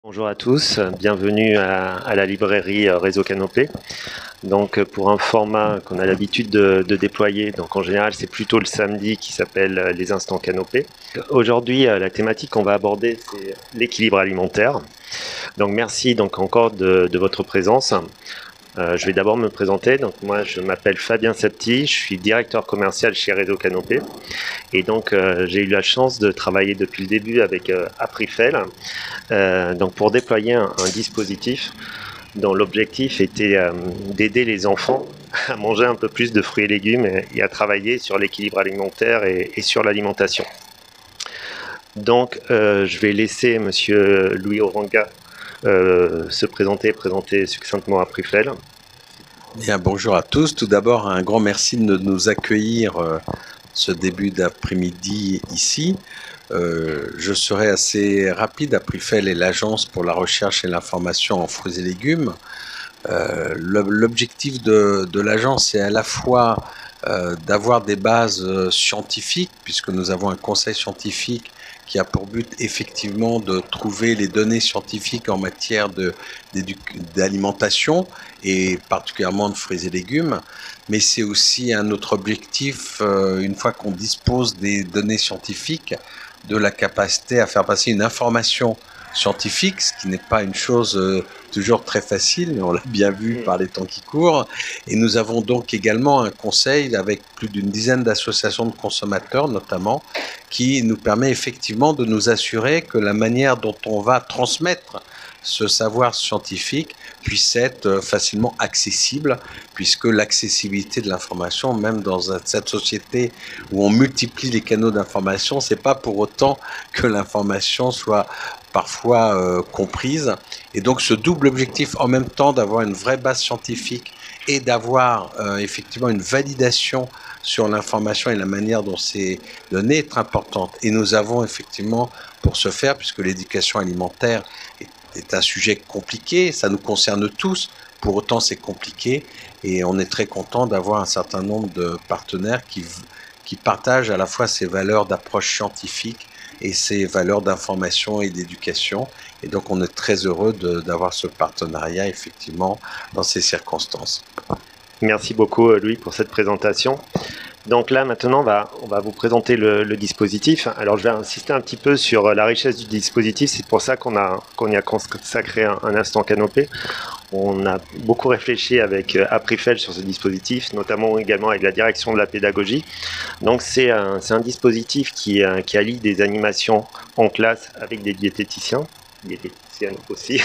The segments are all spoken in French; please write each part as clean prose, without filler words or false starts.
Bonjour à tous, bienvenue à la librairie Réseau Canopé. Donc pour un format qu'on a l'habitude de déployer, donc en général c'est plutôt le samedi qui s'appelle les instants Canopé. Aujourd'hui la thématique qu'on va aborder c'est l'équilibre alimentaire. Donc merci donc encore de votre présence. Je vais d'abord me présenter. Donc moi je m'appelle Fabien Septi, je suis directeur commercial chez Réseau Canopé. Et donc j'ai eu la chance de travailler depuis le début avec Aprifel donc pour déployer un dispositif dont l'objectif était d'aider les enfants à manger un peu plus de fruits et légumes et à travailler sur l'équilibre alimentaire et sur l'alimentation. Donc je vais laisser Monsieur Louis Oranga se présenter succinctement Aprifel. Bien, bonjour à tous. Tout d'abord, un grand merci de nous accueillir ce début d'après-midi ici. Je serai assez rapide. Aprifel est l'agence pour la recherche et l'information en fruits et légumes. L'objectif de l'agence est à la fois d'avoir des bases scientifiques, puisque nous avons un conseil scientifique qui a pour but effectivement de trouver les données scientifiques en matière d'alimentation et particulièrement de fruits et légumes. Mais c'est aussi un autre objectif, une fois qu'on dispose des données scientifiques, de la capacité à faire passer une information scientifique, ce qui n'est pas une chose toujours très facile, on l'a bien vu par les temps qui courent. Et nous avons donc également un conseil avec plus d'une dizaine d'associations de consommateurs notamment, qui nous permet effectivement de nous assurer que la manière dont on va transmettre ce savoir scientifique puisse être facilement accessible, puisque l'accessibilité de l'information, même dans cette société où on multiplie les canaux d'information, c'est pas pour autant que l'information soit parfois comprise. Et donc ce double objectif, en même temps d'avoir une vraie base scientifique et d'avoir effectivement une validation sur l'information et la manière dont c'est donné est importante. Et nous avons effectivement, pour ce faire, puisque l'éducation alimentaire est un sujet compliqué, ça nous concerne tous, pour autant c'est compliqué, et on est très content d'avoir un certain nombre de partenaires qui partagent à la fois ces valeurs d'approche scientifique et ces valeurs d'information et d'éducation. Et donc on est très heureux d'avoir ce partenariat effectivement dans ces circonstances. Merci beaucoup Louis pour cette présentation. Donc là maintenant on va vous présenter le dispositif. Alors je vais insister un petit peu sur la richesse du dispositif, c'est pour ça qu'on y a consacré un instant Canopé. On a beaucoup réfléchi avec Aprifel sur ce dispositif, notamment également avec la direction de la pédagogie. Donc c'est un dispositif qui allie des animations en classe avec des diététiciens aussi.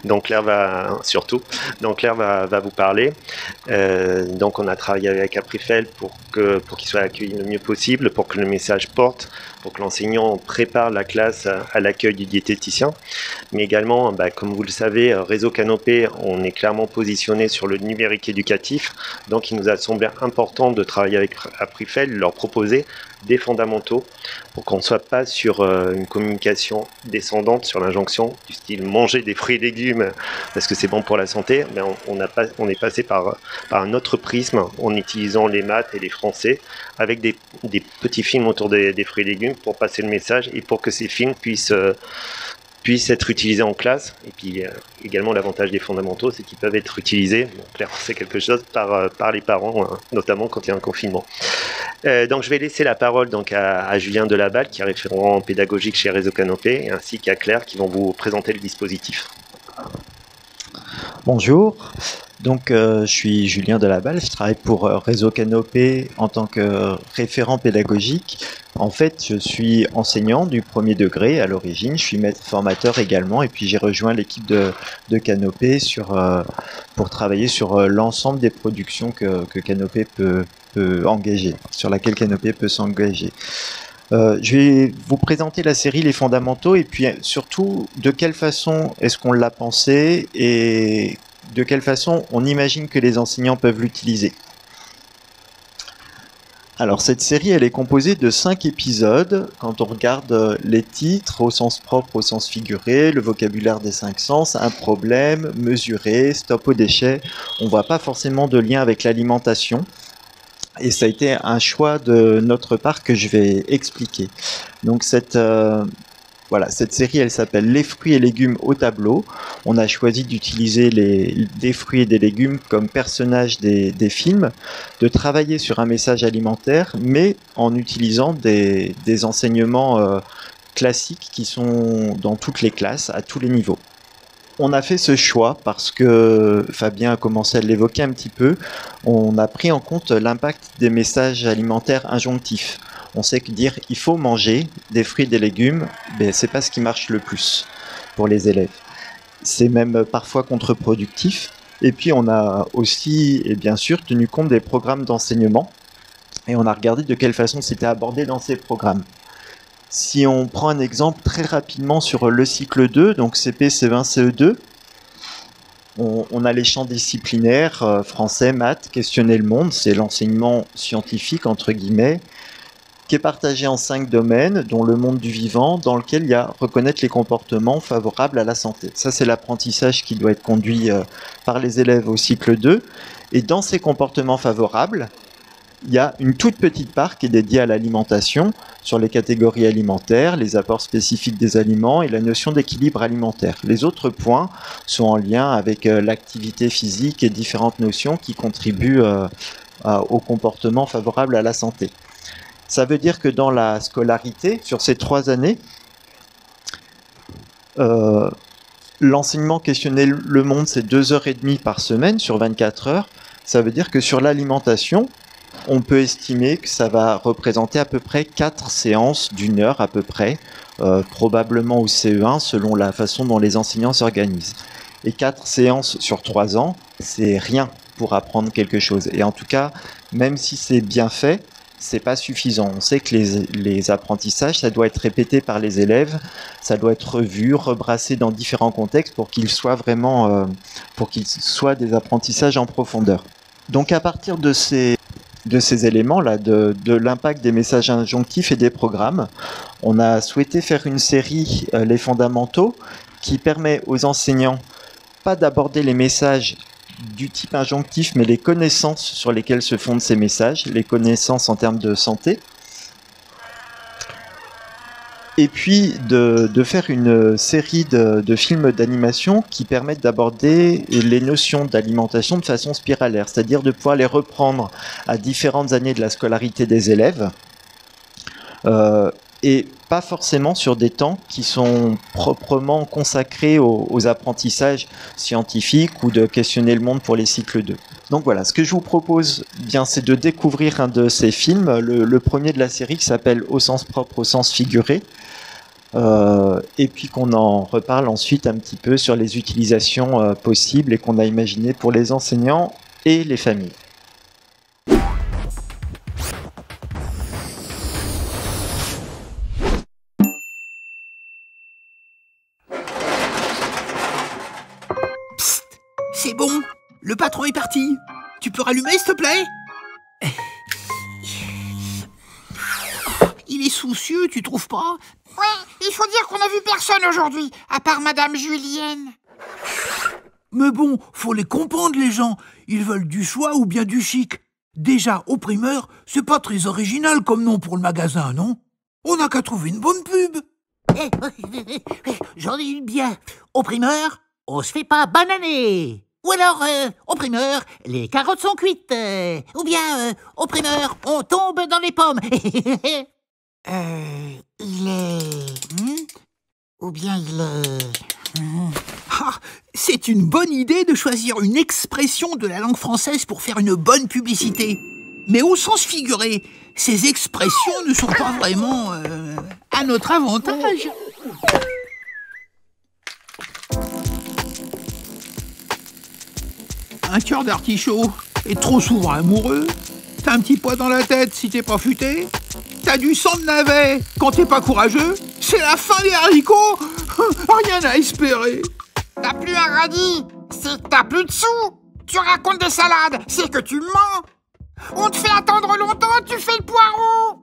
Donc Claire va vous parler. Donc on a travaillé avec Aprifel pour qu'il soit accueilli le mieux possible, pour que le message porte, pour que l'enseignant prépare la classe à l'accueil du diététicien. Mais également, comme vous le savez, Réseau Canopé, on est clairement positionné sur le numérique éducatif. Donc il nous a semblé important de travailler avec Aprifel, leur proposer des fondamentaux pour qu'on ne soit pas sur une communication descendante sur l'injonction du style manger des fruits et légumes parce que c'est bon pour la santé. Mais on est passé par un autre prisme en utilisant les maths et les français avec des petits films autour des fruits et légumes pour passer le message et pour que ces films puissent être utilisés en classe. Et puis également l'avantage des fondamentaux, c'est qu'ils peuvent être utilisés, clairement c'est quelque chose, par les parents, notamment quand il y a un confinement. Donc je vais laisser la parole donc à Julien Delaballe, qui est référent pédagogique chez Réseau Canopé, ainsi qu'à Claire, qui vont vous présenter le dispositif. Bonjour, donc je suis Julien Delaballe, je travaille pour Réseau Canopé en tant que référent pédagogique. En fait, je suis enseignant du premier degré à l'origine, je suis maître formateur également, et puis j'ai rejoint l'équipe de Canopé pour travailler sur l'ensemble des productions que Canopé peut engager, sur laquelle Canopé peut s'engager. Je vais vous présenter la série Les Fondamentaux et puis surtout de quelle façon est-ce qu'on l'a pensé et de quelle façon on imagine que les enseignants peuvent l'utiliser. Alors cette série elle est composée de 5 épisodes. Quand on regarde les titres au sens propre, au sens figuré, le vocabulaire des 5 sens, un problème, mesurer, stop aux déchets, on voit pas forcément de lien avec l'alimentation. Et ça a été un choix de notre part que je vais expliquer. Donc cette Voilà, cette série, elle s'appelle Les fruits et légumes au tableau. On a choisi d'utiliser des fruits et des légumes comme personnages des films, de travailler sur un message alimentaire, mais en utilisant des enseignements classiques qui sont dans toutes les classes, à tous les niveaux. On a fait ce choix parce que Fabien a commencé à l'évoquer un petit peu. On a pris en compte l'impact des messages alimentaires injonctifs. On sait que dire il faut manger des fruits et des légumes, ben, c'est pas ce qui marche le plus pour les élèves. C'est même parfois contre-productif. Et puis on a aussi, et bien sûr, tenu compte des programmes d'enseignement et on a regardé de quelle façon c'était abordé dans ces programmes. Si on prend un exemple très rapidement sur le cycle 2, donc CP, C20, CE2, on a les champs disciplinaires, français, maths, questionner le monde, c'est l'enseignement scientifique, entre guillemets, qui est partagé en 5 domaines, dont le monde du vivant, dans lequel il y a reconnaître les comportements favorables à la santé. Ça, c'est l'apprentissage qui doit être conduit par les élèves au cycle 2. Et dans ces comportements favorables, il y a une toute petite part qui est dédiée à l'alimentation, sur les catégories alimentaires, les apports spécifiques des aliments et la notion d'équilibre alimentaire. Les autres points sont en lien avec l'activité physique et différentes notions qui contribuent au comportement favorable à la santé. Ça veut dire que dans la scolarité, sur ces 3 années, l'enseignement questionner le monde, c'est 2h30 par semaine sur 24 heures. Ça veut dire que sur l'alimentation, on peut estimer que ça va représenter à peu près 4 séances d'1 heure à peu près, probablement au CE1 selon la façon dont les enseignants s'organisent. Et 4 séances sur 3 ans, c'est rien pour apprendre quelque chose. Et en tout cas, même si c'est bien fait, c'est pas suffisant. On sait que les apprentissages, ça doit être répété par les élèves, ça doit être revu, rebrassé dans différents contextes pour qu'ils soient vraiment, pour qu'ils soient des apprentissages en profondeur. Donc à partir de ces éléments-là, de l'impact des messages injonctifs et des programmes, on a souhaité faire une série, Les fondamentaux, qui permet aux enseignants pas d'aborder les messages du type injonctif, mais les connaissances sur lesquelles se fondent ces messages, les connaissances en termes de santé. Et puis de faire une série de films d'animation qui permettent d'aborder les notions d'alimentation de façon spiralaire, c'est-à-dire de pouvoir les reprendre à différentes années de la scolarité des élèves, et pas forcément sur des temps qui sont proprement consacrés aux apprentissages scientifiques ou de questionner le monde pour les cycles 2. Donc voilà, ce que je vous propose, bien, c'est de découvrir un de ces films, le premier de la série qui s'appelle Au sens propre, au sens figuré, et puis qu'on en reparle ensuite un petit peu sur les utilisations possibles et qu'on a imaginées pour les enseignants et les familles. C'est bon, le patron est parti. Tu peux rallumer, s'il te plaît? Il est soucieux, tu trouves pas? Ouais, il faut dire qu'on a vu personne aujourd'hui, à part Madame Julienne. Mais bon, faut les comprendre, les gens. Ils veulent du choix ou bien du chic. Déjà, au primeur, c'est pas très original comme nom pour le magasin, non? On n'a qu'à trouver une bonne pub. J'en ai une bien. Au primeur, on se fait pas bananer. Ou alors, au primeur, les carottes sont cuites. Ou bien, au primeur, on tombe dans les pommes. Il est... Ou bien il est... Ah, c'est une bonne idée de choisir une expression de la langue française pour faire une bonne publicité. Mais au sens figuré, ces expressions ne sont pas vraiment à notre avantage. Un cœur d'artichaut est trop souvent amoureux. T'as un petit poids dans la tête si t'es pas futé. T'as du sang de navet quand t'es pas courageux. C'est la fin des haricots. Rien à espérer. T'as plus un radis, c'est que t'as plus de sous. Tu racontes des salades, c'est que tu mens. On te fait attendre longtemps, tu fais le poireau.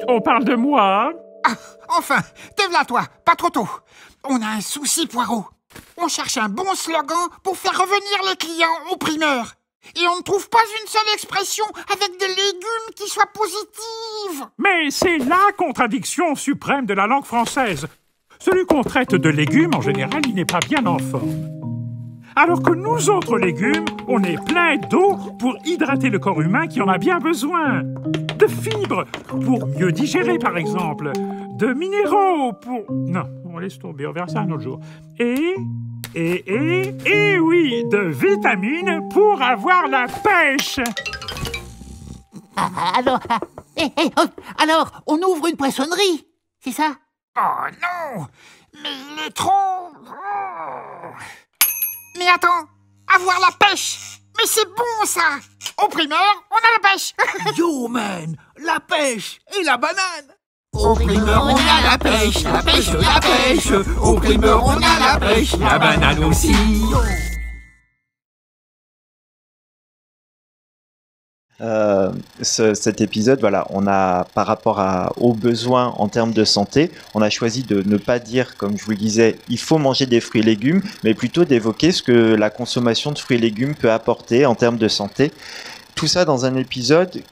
On parle de moi? Ah, enfin, te v'là toi, pas trop tôt. On a un souci, poireau. On cherche un bon slogan pour faire revenir les clients au primeur. Et on ne trouve pas une seule expression avec des légumes qui soit positive. Mais c'est la contradiction suprême de la langue française. Celui qu'on traite de légumes, en général, il n'est pas bien en forme. Alors que nous autres légumes, on est plein d'eau pour hydrater le corps humain qui en a bien besoin. De fibres pour mieux digérer, par exemple. De minéraux pour... Non, on laisse tomber, on verra ça un autre jour. Et oui, de vitamines pour avoir la pêche. Alors, on ouvre une poissonnerie, c'est ça? Oh non, mais il est trop... Oh. Mais attends, avoir la pêche, mais c'est bon ça. Au primeur, on a la pêche. Yo man, la pêche et la banane. Au primeur, on a la pêche, la pêche, la pêche. Au primeur, on a la pêche, la banane aussi. Cet épisode, voilà, on a par rapport aux besoins en termes de santé, on a choisi de ne pas dire, comme je vous le disais, il faut manger des fruits et légumes, mais plutôt d'évoquer ce que la consommation de fruits et légumes peut apporter en termes de santé. Tout ça dans un épisode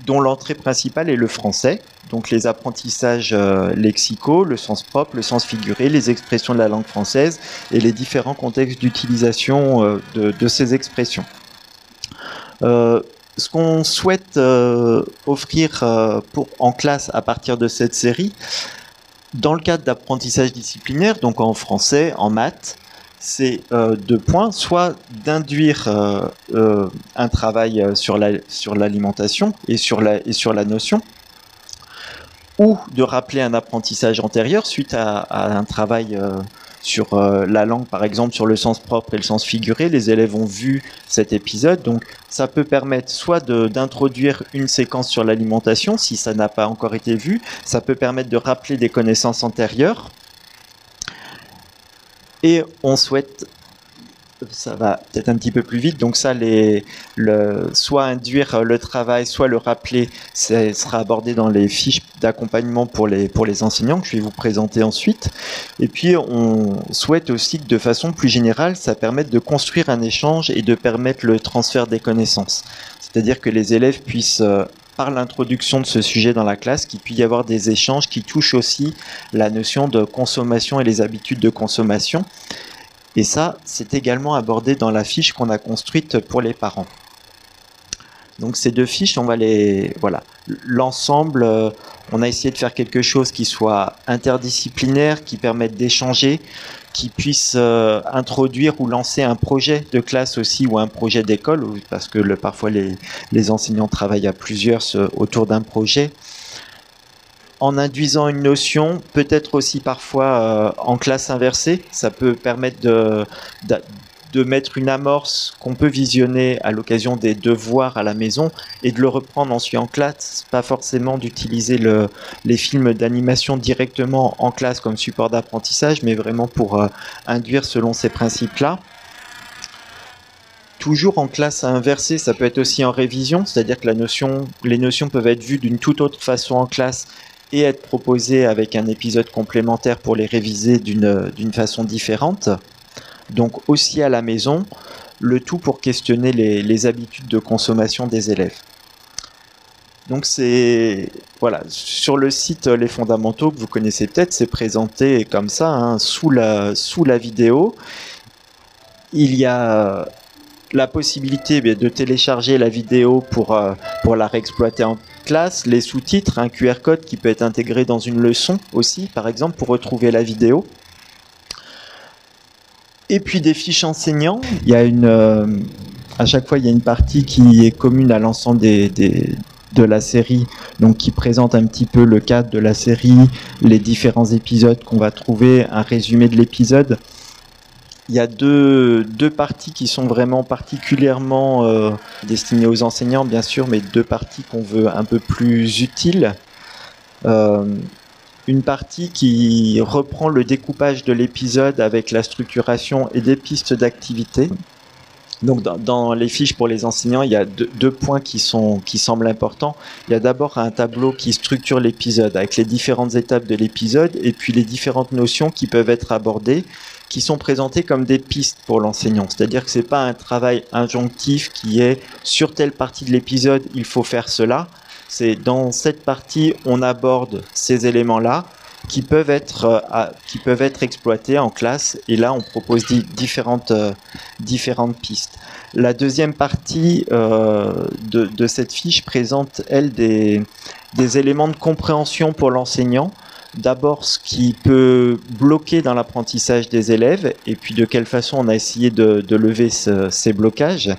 dont l'entrée principale est le français, donc les apprentissages lexicaux, le sens propre, le sens figuré, les expressions de la langue française et les différents contextes d'utilisation de ces expressions. Ce qu'on souhaite offrir en classe à partir de cette série, dans le cadre d'apprentissage disciplinaire, donc en français, en maths, c'est 2 points, soit d'induire un travail sur l'alimentation et sur la notion, ou de rappeler un apprentissage antérieur suite à un travail sur la langue, par exemple sur le sens propre et le sens figuré. Les élèves ont vu cet épisode, donc ça peut permettre soit d'introduire une séquence sur l'alimentation, si ça n'a pas encore été vu, ça peut permettre de rappeler des connaissances antérieures, et on souhaite, ça va peut-être un petit peu plus vite, donc ça, soit induire le travail, soit le rappeler, ça sera abordé dans les fiches d'accompagnement pour les enseignants que je vais vous présenter ensuite. Et puis on souhaite aussi que de façon plus générale, ça permette de construire un échange et de permettre le transfert des connaissances. C'est-à-dire que les élèves puissent, par l'introduction de ce sujet dans la classe, qu'il puisse y avoir des échanges qui touchent aussi la notion de consommation et les habitudes de consommation. Et ça, c'est également abordé dans la fiche qu'on a construite pour les parents. Donc ces 2 fiches, on va voilà. L'ensemble, on a essayé de faire quelque chose qui soit interdisciplinaire, qui permette d'échanger, qui puisse introduire ou lancer un projet de classe aussi, ou un projet d'école, parce que parfois les enseignants travaillent à plusieurs autour d'un projet. En induisant une notion, peut-être aussi parfois en classe inversée, ça peut permettre de mettre une amorce qu'on peut visionner à l'occasion des devoirs à la maison et de le reprendre ensuite en classe, pas forcément d'utiliser les films d'animation directement en classe comme support d'apprentissage, mais vraiment pour induire selon ces principes-là. Toujours en classe inversée, ça peut être aussi en révision, c'est-à-dire que les notions peuvent être vues d'une toute autre façon en classe et être proposées avec un épisode complémentaire pour les réviser d'une façon différente. Donc aussi à la maison, le tout pour questionner les habitudes de consommation des élèves. Donc c'est, voilà, sur le site Les Fondamentaux, que vous connaissez peut-être, c'est présenté comme ça, hein, sous la vidéo. Il y a la possibilité de télécharger la vidéo pour la réexploiter en classe, les sous-titres, un QR code qui peut être intégré dans une leçon aussi, par exemple, pour retrouver la vidéo. Et puis des fiches enseignants. Il y a à chaque fois, il y a une partie qui est commune à l'ensemble de la série, donc qui présente un petit peu le cadre de la série, les différents épisodes qu'on va trouver, un résumé de l'épisode. Il y a deux parties qui sont vraiment particulièrement destinées aux enseignants, bien sûr, mais 2 parties qu'on veut un peu plus utiles. Une partie qui reprend le découpage de l'épisode avec la structuration et des pistes d'activité. Donc dans les fiches pour les enseignants, il y a deux points qui semblent importants. Il y a d'abord un tableau qui structure l'épisode avec les différentes étapes de l'épisode et puis les différentes notions qui peuvent être abordées, qui sont présentées comme des pistes pour l'enseignant. C'est-à-dire que c'est pas un travail injonctif qui est sur telle partie de l'épisode, il faut faire cela. C'est dans cette partie, on aborde ces éléments-là qui peuvent être exploités en classe. Et là, on propose différentes pistes. La deuxième partie de cette fiche présente, elle, des éléments de compréhension pour l'enseignant. D'abord, ce qui peut bloquer dans l'apprentissage des élèves, et puis de quelle façon on a essayé de lever ces blocages.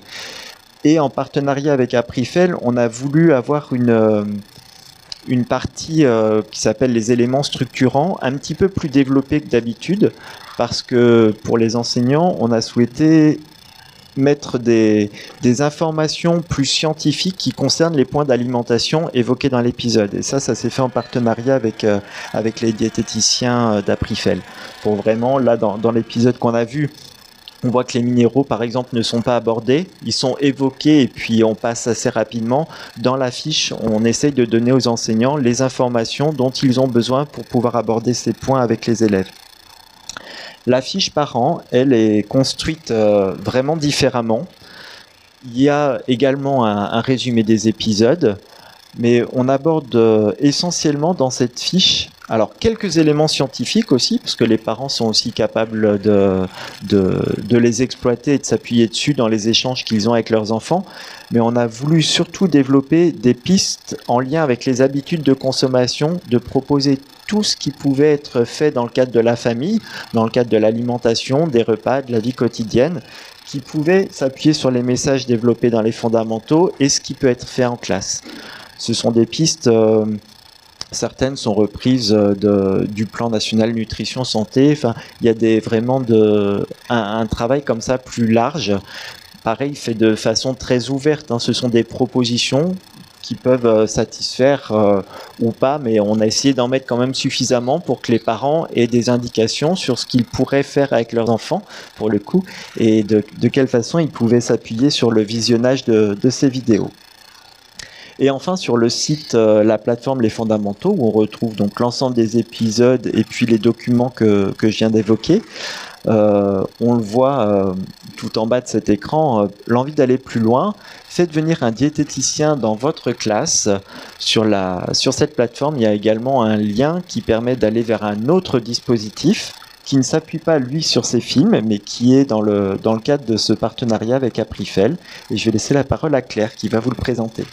Et en partenariat avec Aprifel, on a voulu avoir une partie qui s'appelle les éléments structurants, un petit peu plus développée que d'habitude, parce que pour les enseignants, on a souhaité mettre des informations plus scientifiques qui concernent les points d'alimentation évoqués dans l'épisode. Et ça s'est fait en partenariat avec les diététiciens d'Aprifel. Pour vraiment, là, dans l'épisode qu'on a vu, on voit que les minéraux, par exemple, ne sont pas abordés. Ils sont évoqués et puis on passe assez rapidement. Dans la fiche, on essaye de donner aux enseignants les informations dont ils ont besoin pour pouvoir aborder ces points avec les élèves. La fiche parent, elle est construite vraiment différemment. Il y a également un résumé des épisodes, mais on aborde essentiellement dans cette fiche, alors quelques éléments scientifiques aussi, parce que les parents sont aussi capables de les exploiter et de s'appuyer dessus dans les échanges qu'ils ont avec leurs enfants. Mais on a voulu surtout développer des pistes en lien avec les habitudes de consommation, de proposer tout ce qui pouvait être fait dans le cadre de la famille, dans le cadre de l'alimentation, des repas, de la vie quotidienne, qui pouvait s'appuyer sur les messages développés dans les fondamentaux et ce qui peut être fait en classe. Ce sont des pistes, certaines sont reprises du plan national nutrition santé. Enfin, il y a vraiment un travail comme ça plus large. Pareil, fait de façon très ouverte. Ce sont des propositions qui peuvent satisfaire ou pas, mais on a essayé d'en mettre quand même suffisamment pour que les parents aient des indications sur ce qu'ils pourraient faire avec leurs enfants, pour le coup, et de quelle façon ils pouvaient s'appuyer sur le visionnage de ces vidéos. Et enfin, sur le site, la plateforme Les Fondamentaux, où on retrouve donc l'ensemble des épisodes et puis les documents que je viens d'évoquer. On le voit tout en bas de cet écran, l'envie d'aller plus loin, faites venir un diététicien dans votre classe. Sur cette plateforme, il y a également un lien qui permet d'aller vers un autre dispositif qui ne s'appuie pas, lui, sur ces films, mais qui est dans le cadre de ce partenariat avec Aprifel. Et je vais laisser la parole à Claire, qui va vous le présenter.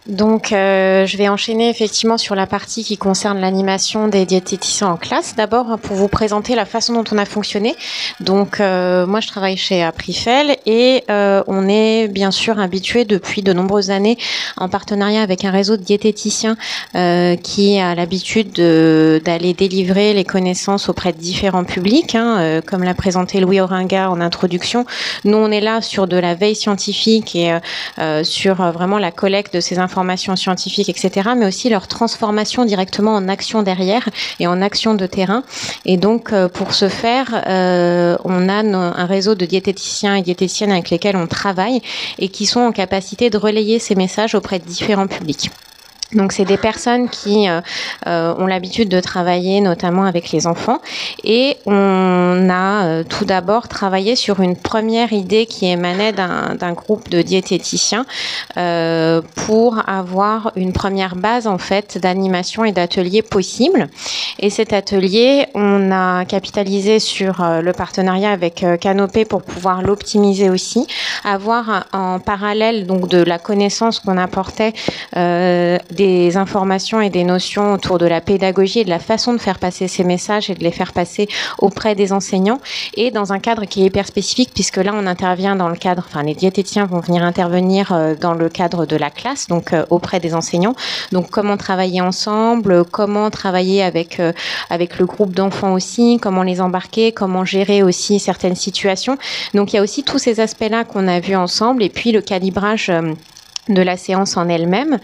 Donc, je vais enchaîner effectivement sur la partie qui concerne l'animation des diététiciens en classe. D'abord, pour vous présenter la façon dont on a fonctionné. Donc, moi, je travaille chez Aprifel et on est bien sûr habitué depuis de nombreuses années en partenariat avec un réseau de diététiciens qui a l'habitude d'aller délivrer les connaissances auprès de différents publics, comme l'a présenté Louis Oringa en introduction. Nous, on est là sur de la veille scientifique et sur vraiment la collecte de ces informations scientifiques, etc., mais aussi leur transformation directement en action derrière et en action de terrain. Et donc, pour ce faire, on a un réseau de diététiciens et diététiciennes avec lesquels on travaille et qui sont en capacité de relayer ces messages auprès de différents publics. Donc, c'est des personnes qui ont l'habitude de travailler notamment avec les enfants et on a tout d'abord travaillé sur une première idée qui émanait d'un groupe de diététiciens pour avoir une première base en fait d'animation et d'atelier possible. Et cet atelier, on a capitalisé sur le partenariat avec Canopé pour pouvoir l'optimiser aussi, avoir en parallèle donc de la connaissance qu'on apportait des informations et des notions autour de la pédagogie et de la façon de faire passer ces messages et de les faire passer auprès des enseignants et dans un cadre qui est hyper spécifique puisque là on intervient dans le cadre, enfin les diététiciens vont venir intervenir dans le cadre de la classe, donc auprès des enseignants. Donc comment travailler ensemble, comment travailler avec le groupe d'enfants aussi, comment les embarquer, comment gérer aussi certaines situations. Donc il y a aussi tous ces aspects-là qu'on a vus ensemble et puis le calibrage de la séance en elle-même,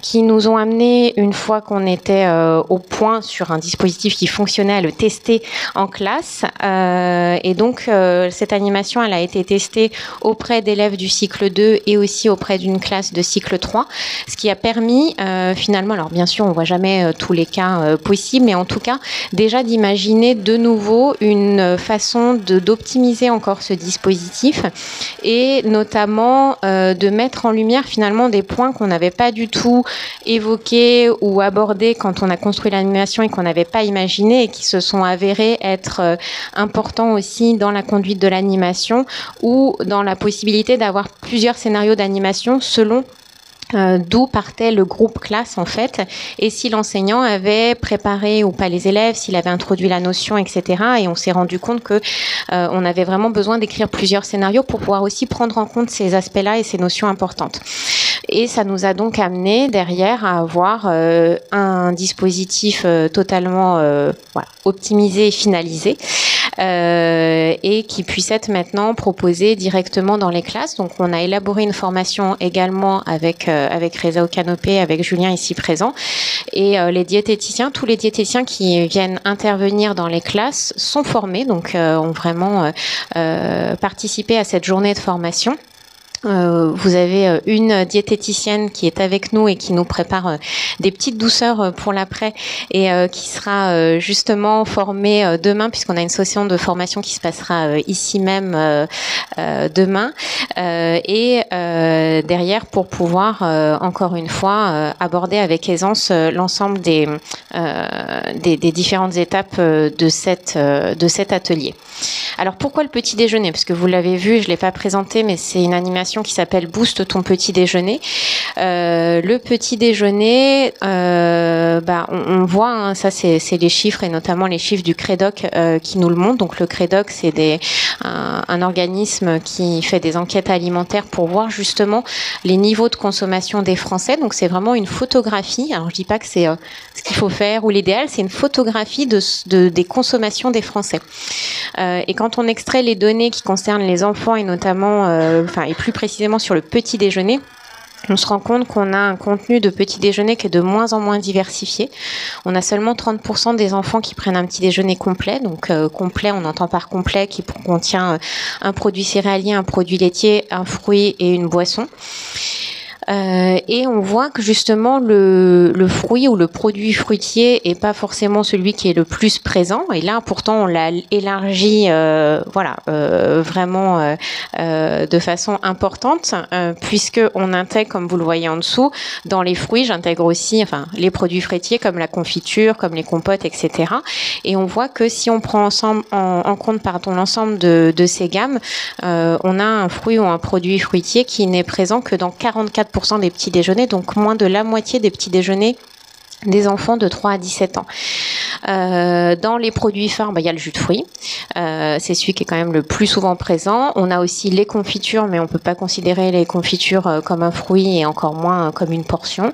qui nous ont amené, une fois qu'on était au point sur un dispositif qui fonctionnait, à le tester en classe. Et donc, cette animation, elle a été testée auprès d'élèves du cycle 2 et aussi auprès d'une classe de cycle 3, ce qui a permis, finalement, alors bien sûr, on ne voit jamais tous les cas possibles, mais en tout cas, déjà d'imaginer de nouveau une façon d'optimiser encore ce dispositif et notamment de mettre en lumière finalement des points qu'on n'avait pas du tout évoqués ou abordés quand on a construit l'animation et qu'on n'avait pas imaginé et qui se sont avérés être importants aussi dans la conduite de l'animation ou dans la possibilité d'avoir plusieurs scénarios d'animation selon d'où partait le groupe classe en fait, et si l'enseignant avait préparé ou pas les élèves, s'il avait introduit la notion, etc. Et on s'est rendu compte que on avait vraiment besoin d'écrire plusieurs scénarios pour pouvoir aussi prendre en compte ces aspects-là et ces notions importantes. Et ça nous a donc amené derrière à avoir un dispositif totalement voilà, optimisé et finalisé. Et qui puisse être maintenant proposé directement dans les classes. Donc on a élaboré une formation également avec Reza Okanopé, avec Julien ici présent, et les diététiciens, tous les diététiciens qui viennent intervenir dans les classes sont formés, donc ont vraiment participé à cette journée de formation. Vous avez une diététicienne qui est avec nous et qui nous prépare des petites douceurs pour l'après et qui sera justement formée demain, puisqu'on a une session de formation qui se passera ici même demain, et derrière pour pouvoir encore une fois aborder avec aisance l'ensemble des différentes étapes de cet atelier. Alors pourquoi le petit déjeuner? Parce que vous l'avez vu, je ne l'ai pas présenté, mais c'est une animation qui s'appelle Booste ton petit déjeuner. Le petit déjeuner, on voit, hein, ça c'est les chiffres et notamment les chiffres du CREDOC qui nous le montrent. Donc le CREDOC, c'est un organisme qui fait des enquêtes alimentaires pour voir justement les niveaux de consommation des Français. Donc c'est vraiment une photographie. Alors je dis pas que c'est ce qu'il faut faire ou l'idéal, c'est une photographie des consommations des Français. Et quand on extrait les données qui concernent les enfants et notamment, et plus précisément sur le petit déjeuner, on se rend compte qu'on a un contenu de petit déjeuner qui est de moins en moins diversifié. On a seulement 30% des enfants qui prennent un petit déjeuner complet. Donc complet, on entend par complet qui contient un produit céréalier, un produit laitier, un fruit et une boisson. Et on voit que justement le fruit ou le produit fruitier est pas forcément celui qui est le plus présent. Et là, pourtant, on l'a élargi, vraiment de façon importante, puisque on intègre, comme vous le voyez en dessous, dans les fruits, j'intègre aussi, les produits fruitiers comme la confiture, comme les compotes, etc. Et on voit que si on prend en compte l'ensemble de ces gammes, on a un fruit ou un produit fruitier qui n'est présent que dans 44% des petits déjeuners, donc moins de la moitié des petits déjeuners des enfants de 3 à 17 ans. Dans les produits phares, il y a le jus de fruits. C'est celui qui est quand même le plus souvent présent. On a aussi les confitures, mais on ne peut pas considérer les confitures comme un fruit et encore moins comme une portion.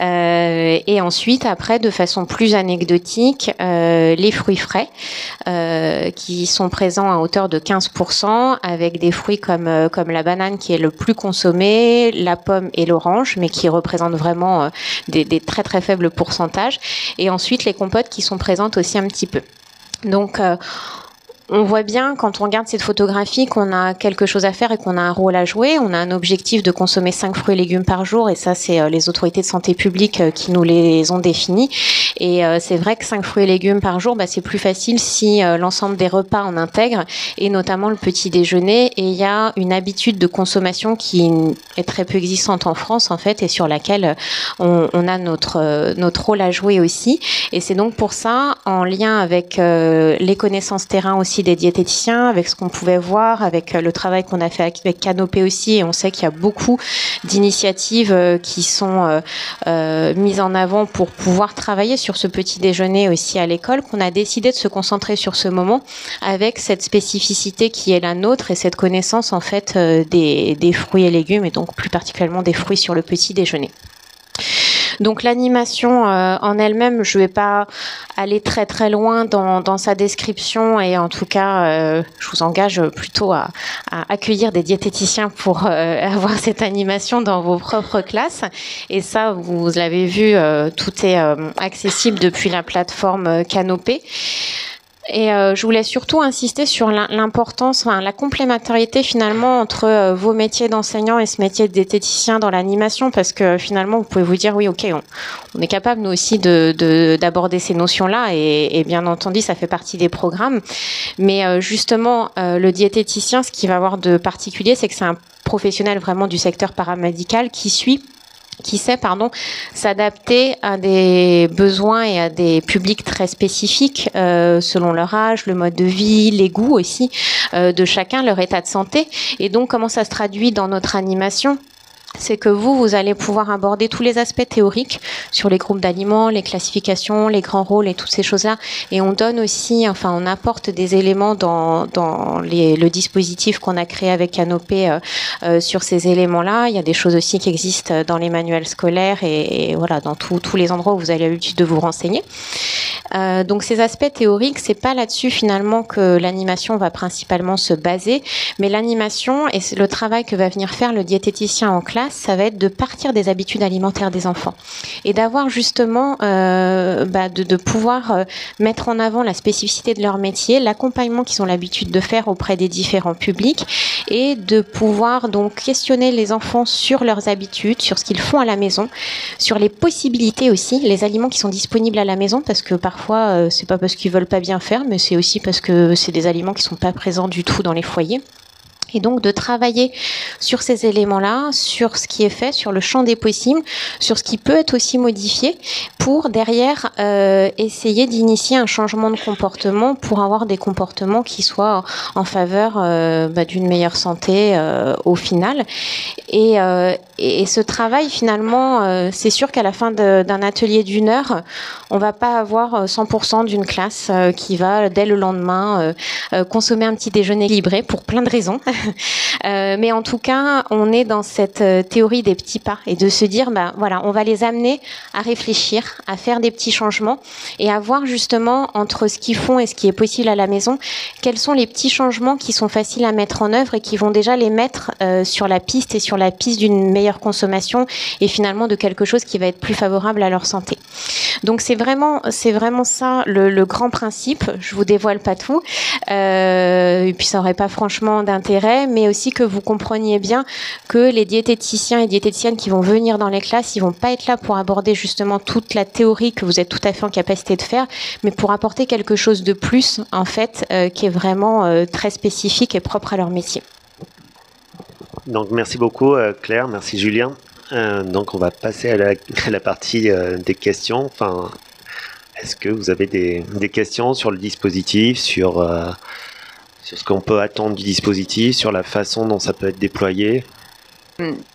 Et ensuite, après, de façon plus anecdotique, les fruits frais qui sont présents à hauteur de 15%, avec des fruits comme la banane qui est le plus consommé, la pomme et l'orange, mais qui représentent vraiment des très très faibles pourcentages. Et ensuite, les compotes qui sont présentes aussi un petit peu. Donc, on voit bien, quand on regarde cette photographie, qu'on a quelque chose à faire et qu'on a un rôle à jouer. On a un objectif de consommer 5 fruits et légumes par jour, et ça, c'est les autorités de santé publique qui nous les ont définis. Et c'est vrai que 5 fruits et légumes par jour, c'est plus facile si l'ensemble des repas en intègre, et notamment le petit déjeuner. Et il y a une habitude de consommation qui est très peu existante en France, en fait, et sur laquelle on a notre rôle à jouer aussi. Et c'est donc pour ça, en lien avec les connaissances terrain aussi des diététiciens, avec ce qu'on pouvait voir, avec le travail qu'on a fait avec Canopé aussi, et on sait qu'il y a beaucoup d'initiatives qui sont mises en avant pour pouvoir travailler sur ce petit déjeuner aussi à l'école, qu'on a décidé de se concentrer sur ce moment avec cette spécificité qui est la nôtre et cette connaissance en fait des fruits et légumes, et donc plus particulièrement des fruits sur le petit déjeuner. Donc l'animation en elle-même, je ne vais pas aller très très loin dans sa description et en tout cas, je vous engage plutôt à accueillir des diététiciens pour avoir cette animation dans vos propres classes. Et ça, vous l'avez vu, tout est accessible depuis la plateforme Canopé. Et je voulais surtout insister sur l'importance, la complémentarité finalement entre vos métiers d'enseignant et ce métier de diététicien dans l'animation, parce que finalement vous pouvez vous dire oui, ok, on est capable nous aussi d'aborder ces notions-là et bien entendu ça fait partie des programmes, mais justement le diététicien, ce qu'il va avoir de particulier, c'est que c'est un professionnel vraiment du secteur paramédical qui sait s'adapter à des besoins et à des publics très spécifiques selon leur âge, le mode de vie, les goûts aussi de chacun, leur état de santé. Et donc, comment ça se traduit dans notre animation ? C'est que vous allez pouvoir aborder tous les aspects théoriques sur les groupes d'aliments, les classifications, les grands rôles et toutes ces choses-là. Et on donne aussi, on apporte des éléments dans le dispositif qu'on a créé avec Canopé sur ces éléments-là. Il y a des choses aussi qui existent dans les manuels scolaires et voilà, dans tous les endroits où vous avez l'habitude de vous renseigner. Donc ces aspects théoriques, c'est pas là-dessus finalement que l'animation va principalement se baser, mais l'animation et le travail que va venir faire le diététicien en classe, ça va être de partir des habitudes alimentaires des enfants et d'avoir justement de pouvoir mettre en avant la spécificité de leur métier, l'accompagnement qu'ils ont l'habitude de faire auprès des différents publics et de pouvoir donc questionner les enfants sur leurs habitudes, sur ce qu'ils font à la maison, sur les possibilités aussi, les aliments qui sont disponibles à la maison, parce que parfois c'est pas parce qu'ils veulent pas bien faire, mais c'est aussi parce que c'est des aliments qui sont pas présents du tout dans les foyers. Et donc de travailler sur ces éléments-là, sur ce qui est fait, sur le champ des possibles, sur ce qui peut être aussi modifié, pour derrière essayer d'initier un changement de comportement pour avoir des comportements qui soient en faveur d'une meilleure santé au final. Et ce travail finalement, c'est sûr qu'à la fin d'un atelier d'1 heure, on va pas avoir 100% d'une classe qui va dès le lendemain consommer un petit déjeuner équilibré pour plein de raisons. Mais en tout cas, on est dans cette théorie des petits pas et de se dire, voilà, on va les amener à réfléchir, à faire des petits changements et à voir justement entre ce qu'ils font et ce qui est possible à la maison, quels sont les petits changements qui sont faciles à mettre en œuvre et qui vont déjà les mettre sur la piste et sur la piste d'une meilleure consommation et finalement de quelque chose qui va être plus favorable à leur santé. Donc c'est vraiment ça le grand principe. Je vous dévoile pas tout et puis ça aurait pas franchement d'intérêt, mais aussi que vous compreniez bien que les diététiciens et diététiciennes qui vont venir dans les classes, ils vont pas être là pour aborder justement toute la théorie que vous êtes tout à fait en capacité de faire, mais pour apporter quelque chose de plus en fait qui est vraiment très spécifique et propre à leur métier. Donc merci beaucoup Claire, merci Julien. Donc on va passer à la partie des questions. Enfin, est-ce que vous avez des questions sur le dispositif, sur ce qu'on peut attendre du dispositif, sur la façon dont ça peut être déployé?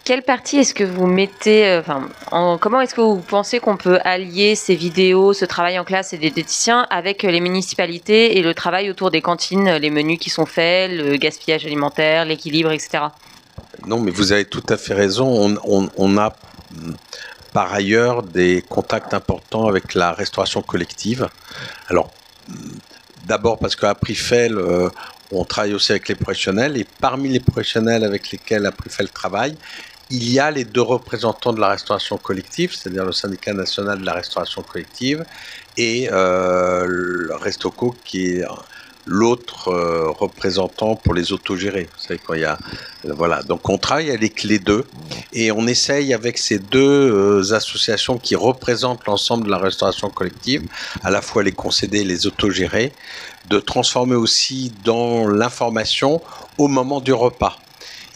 Quelle partie est-ce que vous mettez, comment est-ce que vous pensez qu'on peut allier ces vidéos, ce travail en classe et des diététiciens avec les municipalités et le travail autour des cantines, les menus qui sont faits, le gaspillage alimentaire, l'équilibre, etc. Non, mais vous avez tout à fait raison. On a par ailleurs des contacts importants avec la restauration collective. Alors, d'abord parce qu'à Aprifel, on travaille aussi avec les professionnels et parmi les professionnels avec lesquels Aprifel travaille, il y a les 2 représentants de la restauration collective, c'est-à-dire le syndicat national de la restauration collective et le Restoco qui est l'autre représentant pour les autogérés. Vous savez, quand il y a, voilà. Donc on travaille avec les 2 et on essaye avec ces 2 associations qui représentent l'ensemble de la restauration collective, à la fois les concédés et les autogérés, de transformer aussi dans l'information au moment du repas.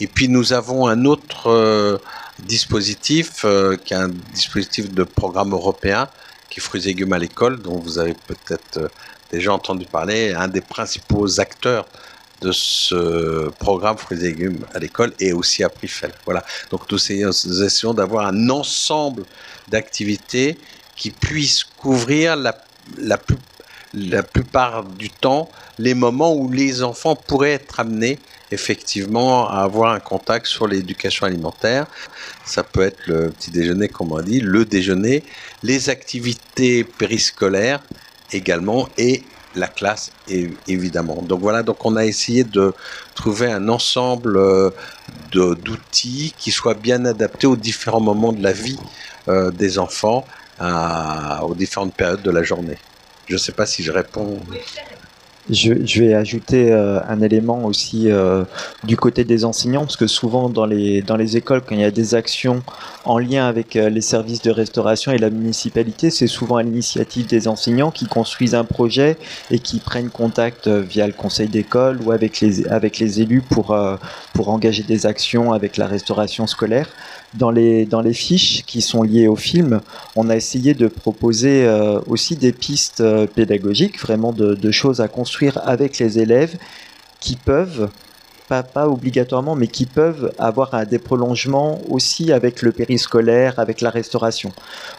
Et puis nous avons un autre dispositif qui est un dispositif de programme européen qui est Fruits et légumes à l'école, dont vous avez peut-être déjà entendu parler, un des principaux acteurs de ce programme Fruits et légumes à l'école et aussi à Aprifel. Voilà. Donc nous essayons d'avoir un ensemble d'activités qui puissent couvrir la plupart du temps les moments où les enfants pourraient être amenés effectivement à avoir un contact sur l'éducation alimentaire. Ça peut être le petit déjeuner, comme on dit, le déjeuner, les activités périscolaires également et la classe évidemment. Donc voilà, donc on a essayé de trouver un ensemble d'outils qui soient bien adaptés aux différents moments de la vie des enfants, aux différentes périodes de la journée. Je ne sais pas si je réponds. Je vais ajouter un élément aussi du côté des enseignants, parce que souvent dans les écoles, quand il y a des actions en lien avec les services de restauration et la municipalité, c'est souvent à l'initiative des enseignants qui construisent un projet et qui prennent contact via le conseil d'école ou avec les élus pour engager des actions avec la restauration scolaire. Dans les fiches qui sont liées au film, on a essayé de proposer aussi des pistes pédagogiques, vraiment de choses à construire avec les élèves qui peuvent, pas obligatoirement, mais qui peuvent avoir des prolongements aussi avec le périscolaire, avec la restauration.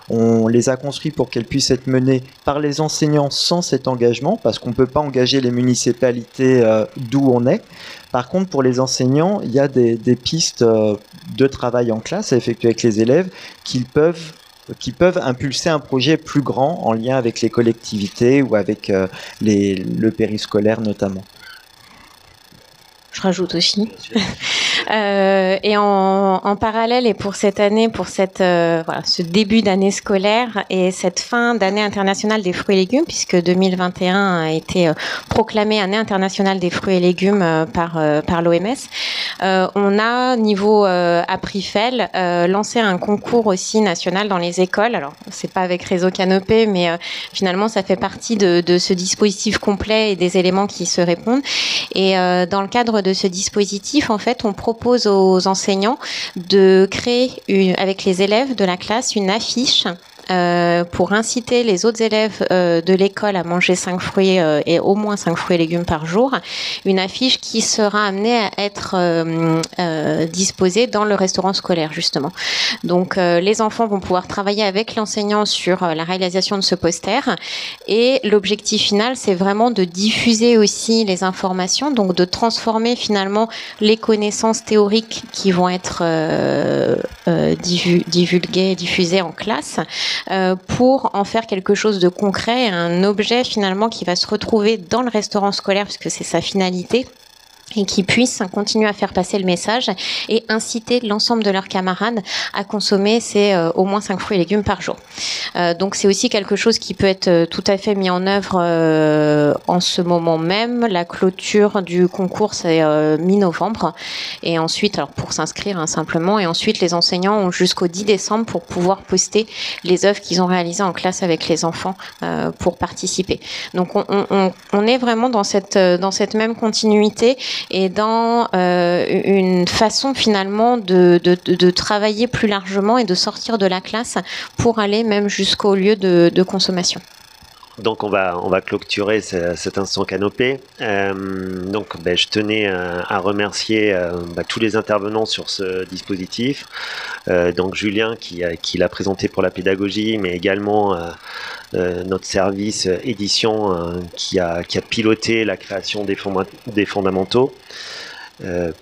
On les a construits pour qu'elles puissent être menées par les enseignants sans cet engagement, parce qu'on ne peut pas engager les municipalités d'où on est. Par contre, pour les enseignants, il y a des pistes de travail en classe à effectuer avec les élèves qui peuvent impulser un projet plus grand en lien avec les collectivités ou avec le périscolaire notamment. Je rajoute aussi. Et en parallèle, et pour cette année, pour ce début d'année scolaire et cette fin d'année internationale des fruits et légumes, puisque 2021 a été proclamée année internationale des fruits et légumes par l'OMS, on a, niveau Aprifel, lancé un concours aussi national dans les écoles. Alors, c'est pas avec Réseau Canopé, mais finalement, ça fait partie de ce dispositif complet et des éléments qui se répondent. Et dans le cadre de ce dispositif, en fait, on propose aux enseignants de créer avec les élèves de la classe une affiche pour inciter les autres élèves de l'école à manger 5 fruits et au moins 5 fruits et légumes par jour. Une affiche qui sera amenée à être disposée dans le restaurant scolaire, justement. Donc, les enfants vont pouvoir travailler avec l'enseignant sur la réalisation de ce poster. Et l'objectif final, c'est vraiment de diffuser aussi les informations, donc de transformer finalement les connaissances théoriques qui vont être divulguées, diffusées en classe, pour en faire quelque chose de concret, un objet finalement qui va se retrouver dans le restaurant scolaire, puisque c'est sa finalité, et qui puissent continuer à faire passer le message et inciter l'ensemble de leurs camarades à consommer ces au moins 5 fruits et légumes par jour. Donc c'est aussi quelque chose qui peut être tout à fait mis en œuvre en ce moment même. La clôture du concours, c'est mi-novembre. Et ensuite, alors pour s'inscrire simplement, et ensuite les enseignants ont jusqu'au 10 décembre pour pouvoir poster les œuvres qu'ils ont réalisées en classe avec les enfants pour participer. Donc on est vraiment dans cette même continuité et dans une façon finalement de travailler plus largement et de sortir de la classe pour aller même jusqu'au lieu de consommation. Donc on va clôturer cet instant canopé. Donc je tenais à remercier tous les intervenants sur ce dispositif. Donc Julien qui l'a présenté pour la pédagogie, mais également notre service édition qui a piloté la création des fondamentaux.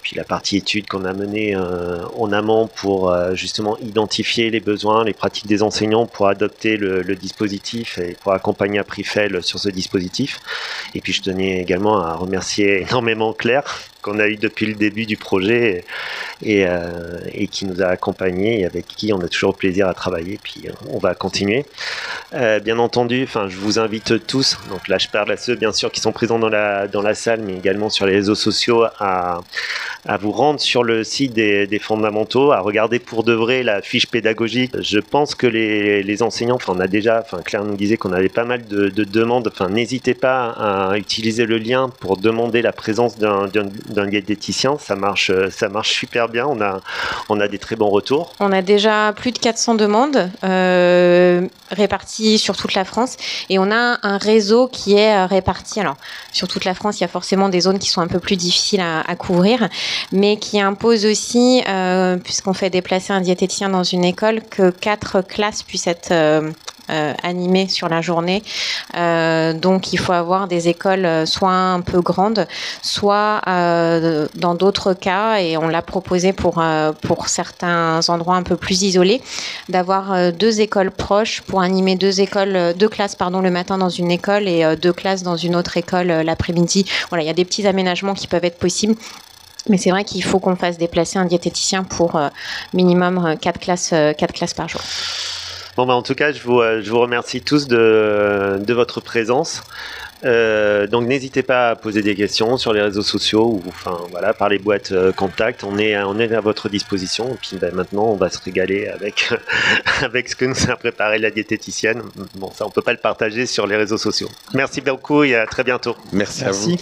Puis la partie étude qu'on a menée en amont pour justement identifier les besoins, les pratiques des enseignants pour adopter le dispositif et pour accompagner Aprifel sur ce dispositif. Et puis je tenais également à remercier énormément Claire qu'on a eu depuis le début du projet et qui nous a accompagnés et avec qui on a toujours plaisir à travailler. Puis on va continuer. Bien entendu, je vous invite tous, donc là je parle à ceux bien sûr qui sont présents dans la salle, mais également sur les réseaux sociaux, à vous rendre sur le site des fondamentaux, à regarder pour de vrai la fiche pédagogique. Je pense que les enseignants, on a déjà, Claire nous disait qu'on avait pas mal de demandes. N'hésitez pas à utiliser le lien pour demander la présence d'un diététicien. Ça marche super bien. On a des très bons retours. On a déjà plus de 400 demandes réparties sur toute la France, et on a un réseau qui est réparti. Alors sur toute la France, il y a forcément des zones qui sont un peu plus difficiles à couvrir, mais qui impose aussi, puisqu'on fait déplacer un diététicien dans une école, que 4 classes puissent être animés sur la journée. Donc il faut avoir des écoles soit un peu grandes, soit dans d'autres cas, et on l'a proposé pour certains endroits un peu plus isolés, d'avoir 2 écoles proches pour animer 2 classes le matin dans une école et 2 classes dans une autre école l'après-midi. Voilà, il y a des petits aménagements qui peuvent être possibles. Mais c'est vrai qu'il faut qu'on fasse déplacer un diététicien pour minimum 4 classes par jour. Bon, en tout cas, je vous remercie tous de votre présence. Donc n'hésitez pas à poser des questions sur les réseaux sociaux ou par les boîtes contact. On est à votre disposition. Et puis maintenant, on va se régaler avec avec ce que nous a préparé la diététicienne. Bon, ça on peut pas le partager sur les réseaux sociaux. Merci beaucoup et à très bientôt. Merci à vous.